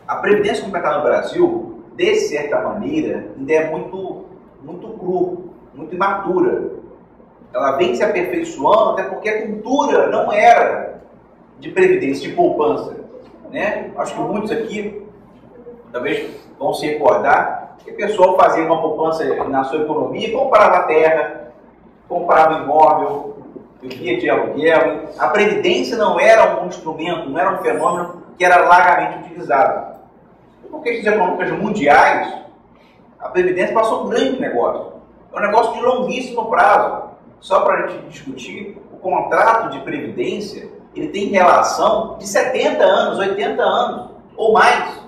A Previdência Complementar no Brasil, de certa maneira, ainda é muito cru, muito imatura. Ela vem se aperfeiçoando, até porque a cultura não era de previdência, de poupança, né? Acho que muitos aqui talvez vão se recordar que o pessoal fazia uma poupança na sua economia, comprava terra, comprava imóvel, vivia de aluguel. A previdência não era um instrumento, não era um fenômeno que era largamente utilizado. Por questões econômicas mundiais, a previdência passou um grande negócio. É um negócio de longuíssimo prazo. Só para a gente discutir, o contrato de previdência, ele tem relação de 70 anos, 80 anos ou mais.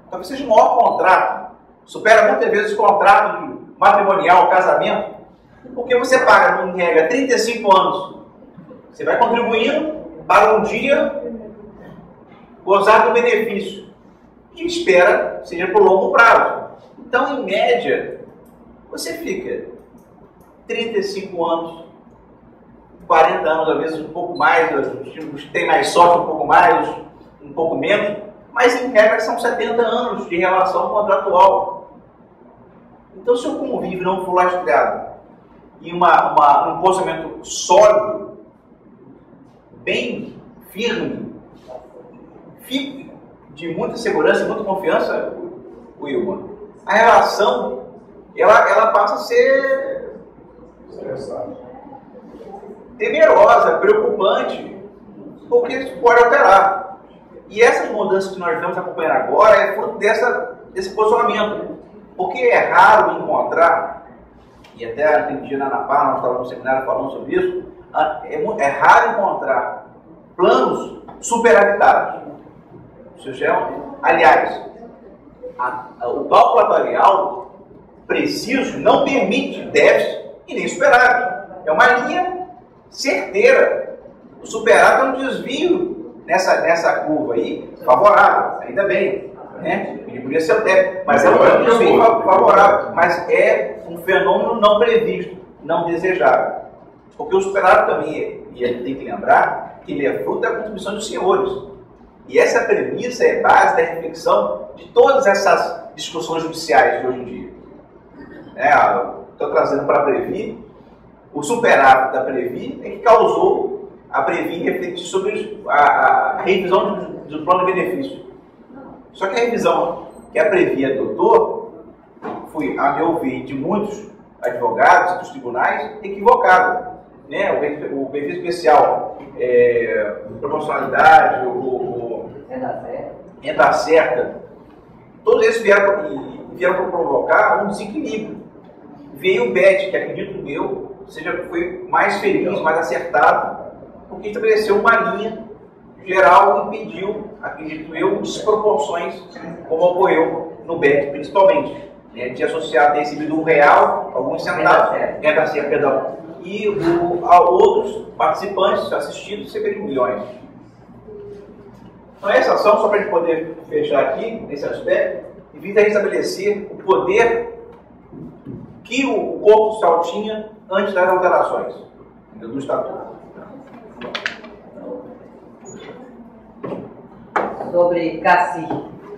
Talvez seja o maior contrato. Supera muitas vezes o contrato de matrimonial, casamento, porque você paga, em regra, 35 anos. Você vai contribuindo para um dia gozar do benefício. E espera seja por longo prazo. Então, em média, você fica 35 anos, 40 anos, às vezes um pouco mais, os que tem mais sorte um pouco mais, um pouco menos, mas em regra são 70 anos de relação contratual. Então, se o convívio não for lastreado e um posicionamento sólido, bem firme, de muita segurança e muita confiança, Wilma, a relação ela passa a ser temerosa, preocupante, porque isso pode alterar. E essas mudanças que nós estamos acompanhando agora é fruto desse posicionamento. Porque é raro encontrar, e até aquele dia na ANAPAR, nós estávamos no seminário falando sobre isso, é raro encontrar planos superavitados. Aliás, o cálculo atuarial preciso não permite déficit e nem superávit. É uma linha certeira. O superávit é um desvio nessa curva aí, favorável, ainda bem, né? Ele podia ser até, mas é um desvio favorável, mas é um fenômeno não previsto, não desejável. Porque o superávit também, e a gente tem que lembrar, que ele é fruto da contribuição dos senhores. E essa premissa é base da reflexão de todas essas discussões judiciais de hoje em dia. Estou trazendo para a Previ, o superávit da Previ é que causou a Previ refletir sobre a revisão do plano de benefício. Só que a revisão que a Previ adotou foi, a meu ver, de muitos advogados dos tribunais, equivocada. Né? O benefício especial, proporcionalidade, renda certa, todos esses vieram para provocar um desequilíbrio. Veio o BET, que acredito eu, foi mais feliz, mais acertado, porque estabeleceu uma linha geral e impediu, acredito eu, desproporções, como ocorreu no BET principalmente, né, de associar ter recebido R$1, alguns centavos, renda certa, perdão, e a outros participantes assistidos receberam milhões. Então essa ação, só para a gente poder fechar aqui, nesse aspecto, visa restabelecer o poder que o corpo social tinha antes das alterações do Estatuto. Sobre CACI.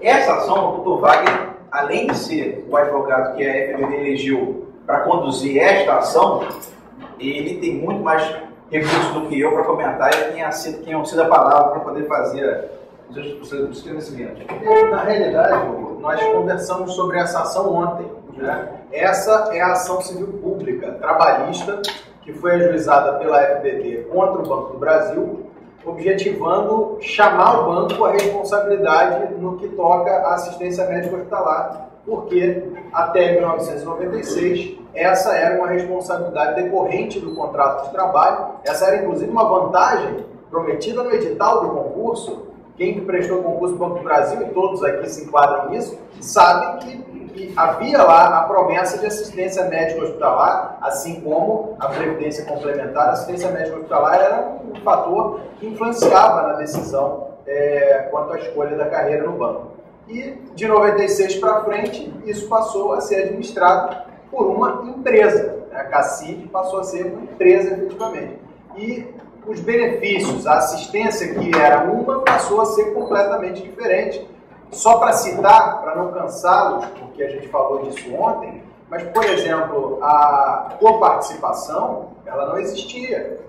Essa ação do Dr. Wagner, além de ser o advogado que a FGV elegeu para conduzir esta ação, ele tem muito mais recursos do que eu para comentar e tenham sido a palavra para poder fazer os esclarecimentos. Na realidade, nós conversamos sobre essa ação ontem. Né? Essa é a ação civil pública trabalhista que foi ajuizada pela FBT contra o Banco do Brasil, objetivando chamar o banco à responsabilidade no que toca à assistência médica hospitalar, porque até 1996 essa era uma responsabilidade decorrente do contrato de trabalho. Essa era inclusive uma vantagem prometida no edital do concurso. Quem prestou concurso do Banco do Brasil, e todos aqui se enquadram nisso, sabem que havia lá a promessa de assistência médica hospitalar, assim como a previdência complementar. A assistência médica hospitalar era um fator que influenciava na decisão quanto à escolha da carreira no banco. E de 96 para frente, isso passou a ser administrado por uma empresa. A CACI passou a ser uma empresa, efetivamente. E os benefícios, a assistência que era uma, passou a ser completamente diferente, Só para citar, para não cansá-los, porque a gente falou disso ontem, mas, por exemplo, a coparticipação, ela não existia.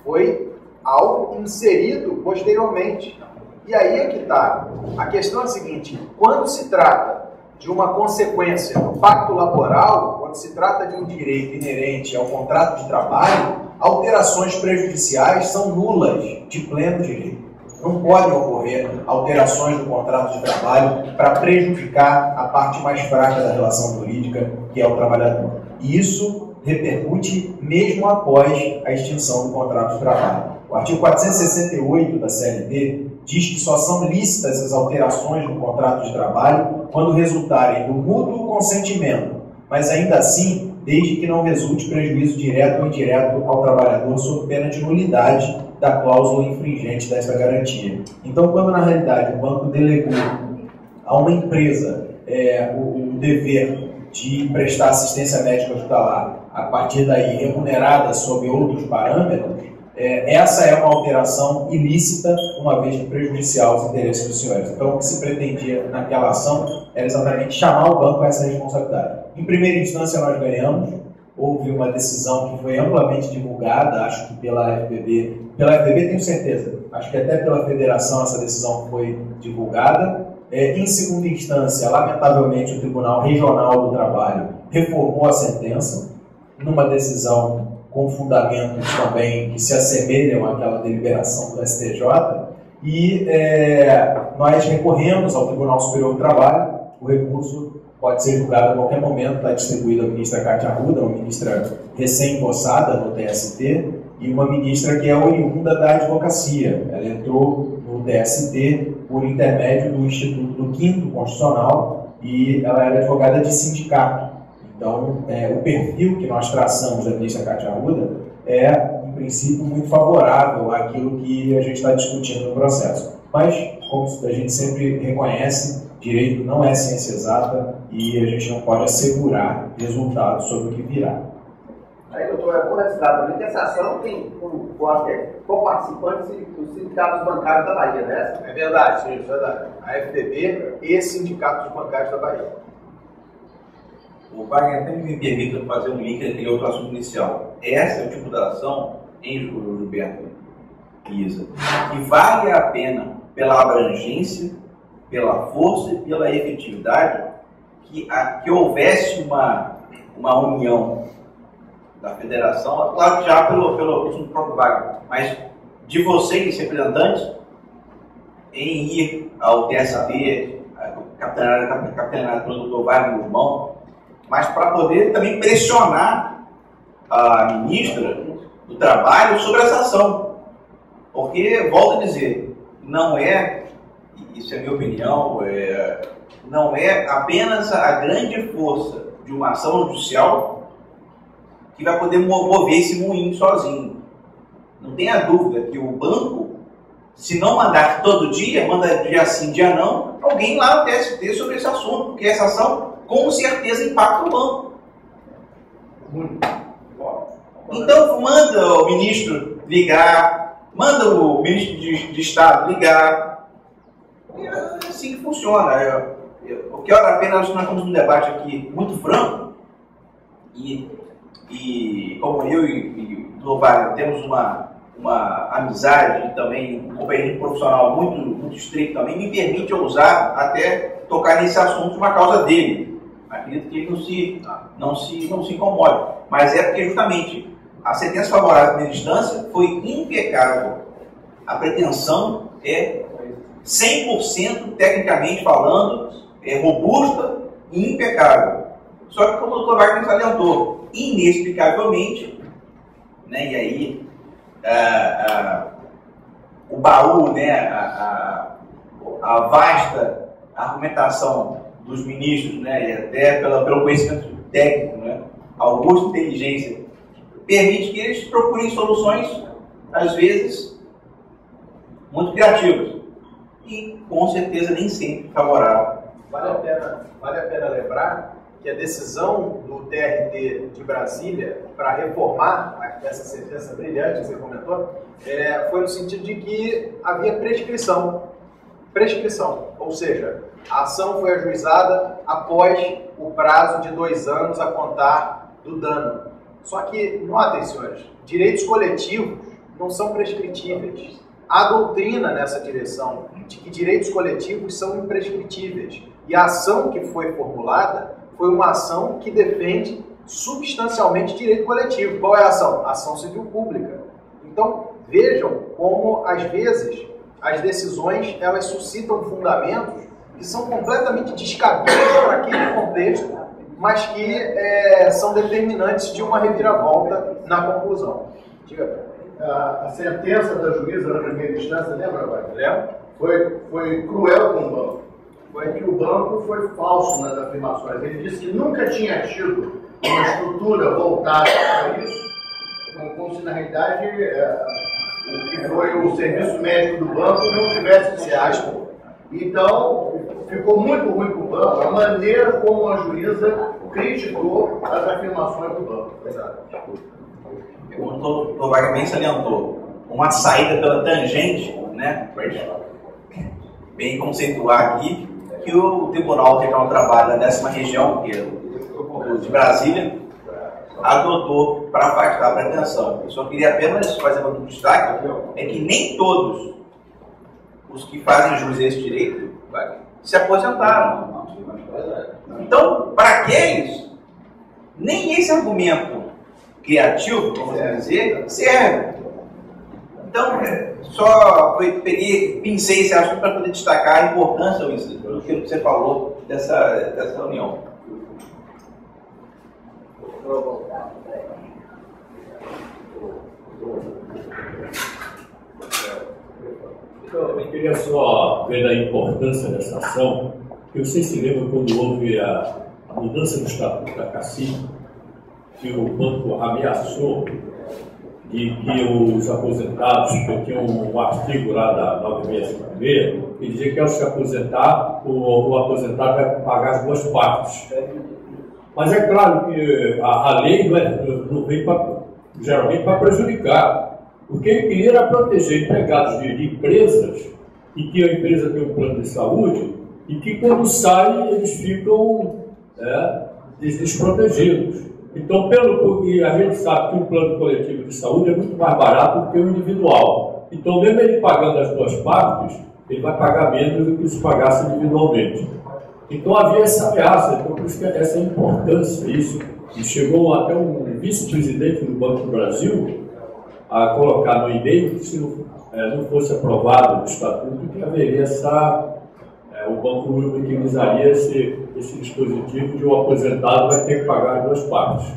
Foi algo inserido posteriormente. E aí é que está. A questão é a seguinte: quando se trata de uma consequência do pacto laboral, quando se trata de um direito inerente ao contrato de trabalho, alterações prejudiciais são nulas de pleno direito. Não podem ocorrer alterações no contrato de trabalho para prejudicar a parte mais fraca da relação jurídica, que é o trabalhador. E isso repercute mesmo após a extinção do contrato de trabalho. O artigo 468 da CLT diz que só são lícitas as alterações no contrato de trabalho quando resultarem do mútuo consentimento, mas ainda assim, desde que não resulte prejuízo direto ou indireto ao trabalhador sob pena de nulidade da cláusula infringente desta garantia. Então, quando na realidade o banco delegou a uma empresa o dever de prestar assistência médica hospitalar, a partir daí remunerada sob outros parâmetros, essa é uma alteração ilícita, uma vez que prejudicial aos interesses dos senhores. Então, o que se pretendia naquela ação era exatamente chamar o banco a essa responsabilidade. Em primeira instância, nós ganhamos. Houve uma decisão que foi amplamente divulgada, acho que pela FPB. Pela FPB, tenho certeza. Acho que até pela federação essa decisão foi divulgada. Em segunda instância, lamentavelmente, o Tribunal Regional do Trabalho reformou a sentença, numa decisão com fundamentos também que se assemelham àquela deliberação do STJ, e nós recorremos ao Tribunal Superior do Trabalho. O recurso pode ser julgado a qualquer momento, está distribuído à ministra Cátia Arruda, uma ministra recém-impossada no TST, e uma ministra que é oriunda da advocacia. Ela entrou no TST por intermédio do Instituto do Quinto Constitucional e ela era advogada de sindicato. Então, o perfil que nós traçamos da ministra Cátia Arruda é, em princípio, muito favorável àquilo que a gente está discutindo no processo. Mas, como a gente sempre reconhece, direito não é ciência exata e a gente não pode assegurar resultados sobre o que virá. Aí, doutor, é bom registrar também que essa ação tem como participantes os sindicatos bancários da Bahia, né? É verdade, sim, é verdade. A FPB e sindicatos bancários da Bahia. O Wagner até me permita fazer um link naquele outro assunto inicial. Essa é o tipo de ação, em Gilberto Isa, que vale a pena pela abrangência, pela força e pela efetividade, que houvesse uma união da federação, claro que já pelo próprio Wagner, mas de vocês, representantes, em ir ao TST, capitaneado pelo doutor Wagner Guzmão, mas para poder também pressionar a ministra do Trabalho sobre essa ação. Porque, volto a dizer, não é, isso é a minha opinião, não é apenas a grande força de uma ação judicial que vai poder mover esse moinho sozinho. Não tenha dúvida que o banco, se não mandar todo dia, manda dia sim, dia não, alguém lá no TST sobre esse assunto, porque essa ação com certeza impacta o banco. Então, manda o ministro ligar, manda o ministro de Estado ligar. É assim que funciona. O que vale a pena, nós estamos num debate aqui muito franco, e como eu e o Dr. Wagner temos uma amizade e também um companheirismo profissional muito estreito também, me permite ousar até tocar nesse assunto por uma causa dele. Acredito que ele não se incomode. Mas é porque justamente a sentença favorável à primeira instância foi impecável. A pretensão é 100% tecnicamente falando, robusta e impecável. Só que, como o Dr. Wagner salientou, inexplicavelmente, né, e aí o baú, né, a vasta argumentação dos ministros, né, e até pelo conhecimento técnico, né, a robusta inteligência, permite que eles procurem soluções, às vezes, muito criativas e, com certeza, nem sempre favoráveis. Vale a pena lembrar que a decisão do TRT de Brasília para reformar essa sentença brilhante que você comentou foi no sentido de que havia prescrição. prescrição, ou seja, a ação foi ajuizada após o prazo de 2 anos a contar do dano. Só que, notem, senhores, direitos coletivos não são prescritíveis. Há doutrina nessa direção de que direitos coletivos são imprescritíveis. E a ação que foi formulada foi uma ação que defende substancialmente direito coletivo. Qual é a ação? Ação civil pública. Então, vejam como, às vezes, as decisões elas suscitam fundamentos que são completamente descabidos para aquele contexto, mas que são determinantes de uma reviravolta na conclusão. Diga. A sentença da juíza na primeira instância, lembra, Vai? Lembra? Foi cruel com o banco. Foi que o banco foi falso nas afirmações. Ele disse que nunca tinha tido uma estrutura voltada para isso, como se na realidade o que foi o serviço médico do banco não tivesse se acho. Então, ficou muito ruim para o banco a maneira como a juíza criticou as afirmações do banco. Como o doutor Wagner bem salientou, uma saída pela tangente, né? Bem conceituar aqui, que o Tribunal Regional do Trabalho da 10ª Região, que é o de Brasília, adotou para afastar a pretensão. Eu só queria apenas fazer um destaque, é que nem todos os que fazem jus a esse direito se aposentaram. Então, para aqueles, nem esse argumento criativo, vamos dizer, serve. Então, só pensei esse assunto para poder destacar a importância do que você falou dessa união. Eu queria só ver a importância dessa ação, que vocês se lembram quando houve a mudança do Estatuto da Cacique, que o banco ameaçou de que os aposentados, que tinham um artigo lá da 9656, que dizia que ao se aposentar, o aposentado vai pagar as 2 partes. Mas é claro que a lei não vem geralmente para prejudicar. O que ele queria era proteger empregados de empresas e que a empresa tem um plano de saúde e que quando saem eles ficam desprotegidos. Então, pelo que a gente sabe que um plano coletivo de saúde é muito mais barato do que o individual. Então, mesmo ele pagando as 2 partes, ele vai pagar menos do que se pagasse individualmente. Então, havia essa ameaça, então por isso que essa importância, isso. E chegou até um vice-presidente do Banco do Brasil a colocar no e-mail que se não fosse aprovado o estatuto, que haveria o banco utilizaria esse dispositivo de um aposentado vai ter que pagar as 2 partes.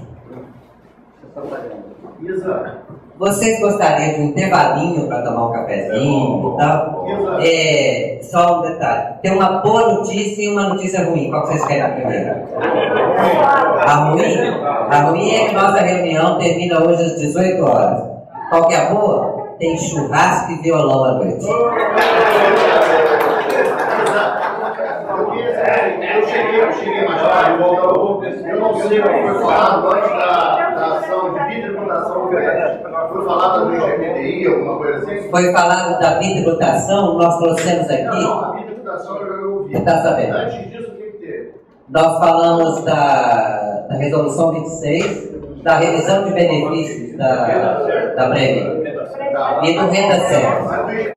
Isa. Vocês gostariam de um intervalinho para tomar um cafezinho e tal? Só um detalhe. Tem uma boa notícia e uma notícia ruim. Qual que vocês querem primeiro? A ruim é que nossa reunião termina hoje às 18 horas. Qual que é a boa? Tem churrasco e violão à noite. Eu cheguei mais tarde, eu não sei o que foi falado antes da ação de bitributação, foi falado do IGPDI, alguma coisa assim? Foi falado da bitributação, nós trouxemos aqui. Não, a bitributação eu ouvi. Você está sabendo? Antes disso, o que teve? Nós falamos da resolução 26, da revisão de benefícios da Breve e do Renda Certa.